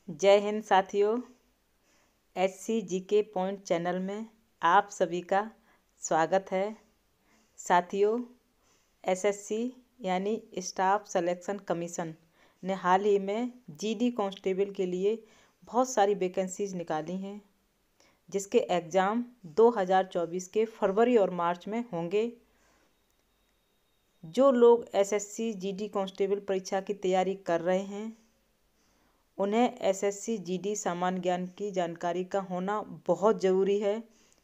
जय हिंद साथियों। SCGK point channel में आप सभी का स्वागत है। साथियों, SSC यानी स्टाफ सिलेक्शन कमीशन ने हाल ही में GD कांस्टेबल के लिए बहुत सारी वैकेंसीज निकाली हैं, जिसके एग्ज़ाम 2024 के फरवरी और मार्च में होंगे। जो लोग SSC GD कांस्टेबल परीक्षा की तैयारी कर रहे हैं, उन्हें SSC GD सामान्य ज्ञान की जानकारी का होना बहुत ज़रूरी है,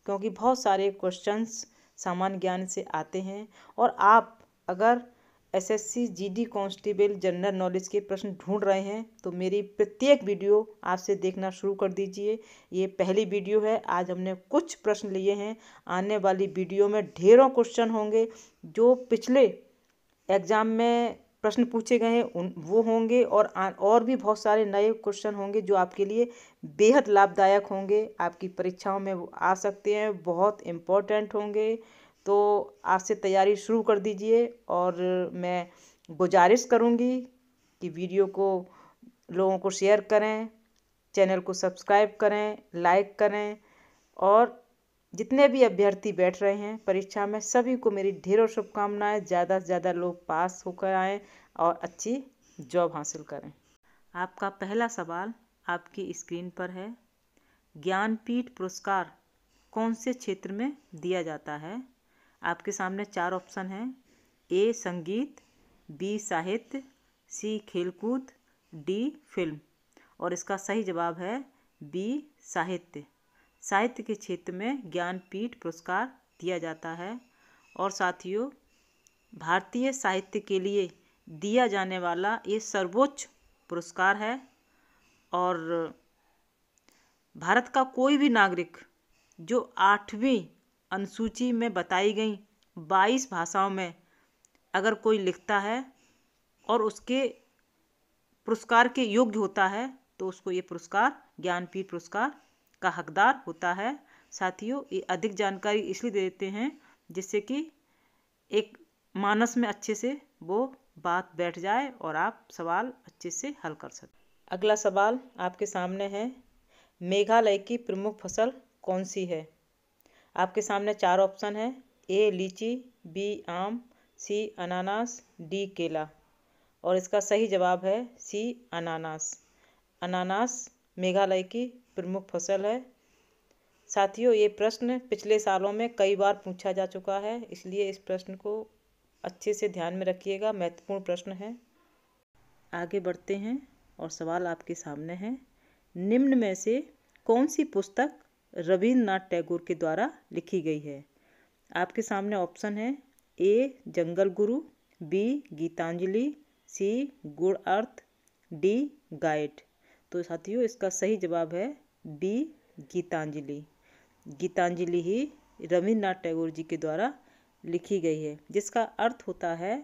क्योंकि बहुत सारे क्वेश्चंस सामान्य ज्ञान से आते हैं। और आप अगर SSC GD constable general knowledge के प्रश्न ढूंढ रहे हैं तो मेरी प्रत्येक वीडियो आपसे देखना शुरू कर दीजिए। ये पहली वीडियो है। आज हमने कुछ प्रश्न लिए हैं। आने वाली वीडियो में ढेरों क्वेश्चन होंगे जो पिछले एग्ज़ाम में प्रश्न पूछे गए हैं वो होंगे, और भी बहुत सारे नए क्वेश्चन होंगे जो आपके लिए बेहद लाभदायक होंगे। आपकी परीक्षाओं में वो आ सकते हैं, बहुत इम्पोर्टेंट होंगे। तो आज से तैयारी शुरू कर दीजिए। और मैं गुजारिश करूँगी कि वीडियो को लोगों को शेयर करें, चैनल को सब्सक्राइब करें, लाइक करें। और जितने भी अभ्यर्थी बैठ रहे हैं परीक्षा में, सभी को मेरी ढेरों शुभकामनाएं। ज़्यादा से ज़्यादा लोग पास होकर आएँ और अच्छी जॉब हासिल करें। आपका पहला सवाल आपकी स्क्रीन पर है। ज्ञानपीठ पुरस्कार कौन से क्षेत्र में दिया जाता है? आपके सामने 4 ऑप्शन हैं। A संगीत, B साहित्य, C खेलकूद, D फिल्म। और इसका सही जवाब है B साहित्य। साहित्य के क्षेत्र में ज्ञानपीठ पुरस्कार दिया जाता है। और साथियों, भारतीय साहित्य के लिए दिया जाने वाला ये सर्वोच्च पुरस्कार है। और भारत का कोई भी नागरिक जो 8वीं अनुसूची में बताई गई 22 भाषाओं में अगर कोई लिखता है और उसके पुरस्कार के योग्य होता है तो उसको ये पुरस्कार, ज्ञानपीठ पुरस्कार का हकदार होता है। साथियों, ये अधिक जानकारी इसलिए देते हैं जिससे कि एक मानस में अच्छे से वो बात बैठ जाए और आप सवाल अच्छे से हल कर सकें। अगला सवाल आपके सामने है। मेघालय की प्रमुख फसल कौन सी है? आपके सामने 4 ऑप्शन है। A लीची, B आम, C अनानास, D केला। और इसका सही जवाब है C अनानास। अनानास मेघालय की प्रमुख फसल है। साथियों, ये प्रश्न पिछले सालों में कई बार पूछा जा चुका है, इसलिए इस प्रश्न को अच्छे से ध्यान में रखिएगा। महत्वपूर्ण प्रश्न है। आगे बढ़ते हैं और सवाल आपके सामने है। निम्न में से कौन सी पुस्तक रविन्द्रनाथ टैगोर के द्वारा लिखी गई है? आपके सामने ऑप्शन है। A jungle Guru, B Geetanjali, C गुण अर्थ, D गाइड। तो साथियों, इसका सही जवाब है B गीतांजलि। गीतांजलि ही रविन्द्रनाथ टैगोर जी के द्वारा लिखी गई है, जिसका अर्थ होता है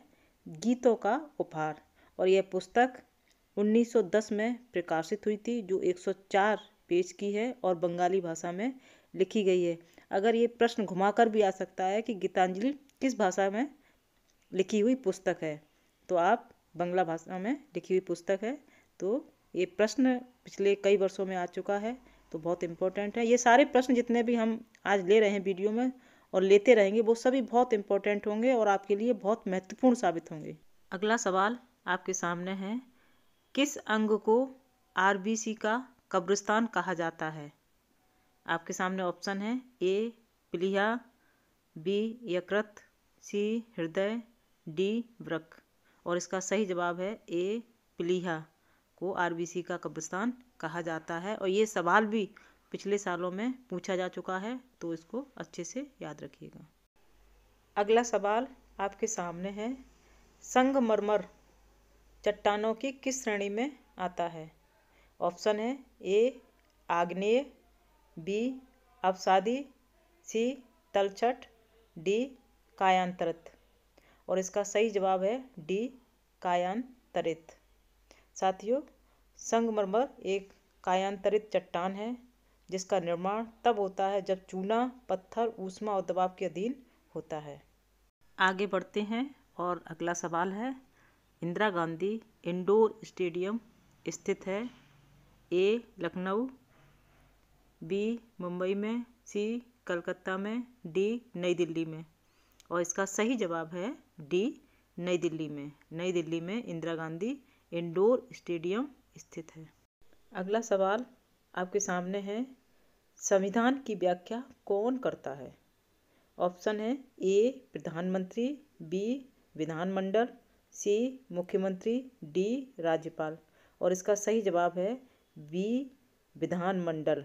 गीतों का उपहार। और यह पुस्तक 1910 में प्रकाशित हुई थी, जो 104 पेज की है और बंगाली भाषा में लिखी गई है। अगर ये प्रश्न घुमाकर भी आ सकता है कि गीतांजलि किस भाषा में लिखी हुई पुस्तक है, तो आप बंगला भाषा में लिखी हुई पुस्तक है। तो ये प्रश्न पिछले कई वर्षों में आ चुका है, तो बहुत इम्पोर्टेंट है। ये सारे प्रश्न जितने भी हम आज ले रहे हैं वीडियो में और लेते रहेंगे, वो सभी बहुत इम्पोर्टेंट होंगे और आपके लिए बहुत महत्वपूर्ण साबित होंगे। अगला सवाल आपके सामने है। किस अंग को RBC का कब्रिस्तान कहा जाता है? आपके सामने ऑप्शन है। A प्लीहा, B यकृत, C हृदय, D वृक्क। और इसका सही जवाब है A प्लीहा को RBC का कब्रिस्तान कहा जाता है। और ये सवाल भी पिछले सालों में पूछा जा चुका है, तो इसको अच्छे से याद रखिएगा। अगला सवाल आपके सामने है। संगमरमर चट्टानों की किस श्रेणी में आता है? ऑप्शन है। A आग्नेय, B अवसादी, C तलछट, D कायांतरित। और इसका सही जवाब है D कायांतरित। साथियों, संगमरमर एक कायांतरित चट्टान है, जिसका निर्माण तब होता है जब चूना पत्थर ऊष्मा और दबाव के अधीन होता है। आगे बढ़ते हैं और अगला सवाल है। इंदिरा गांधी इंडोर स्टेडियम स्थित है ए लखनऊ, बी मुंबई में, सी कलकत्ता में, डी नई दिल्ली में। और इसका सही जवाब है डी नई दिल्ली में। नई दिल्ली में इंदिरा गांधी इंडोर स्टेडियम स्थित है। अगला सवाल आपके सामने है, संविधान की व्याख्या कौन करता है? ऑप्शन है ए प्रधानमंत्री, बी विधानमंडल, सी मुख्यमंत्री, डी राज्यपाल। और इसका सही जवाब है बी विधानमंडल।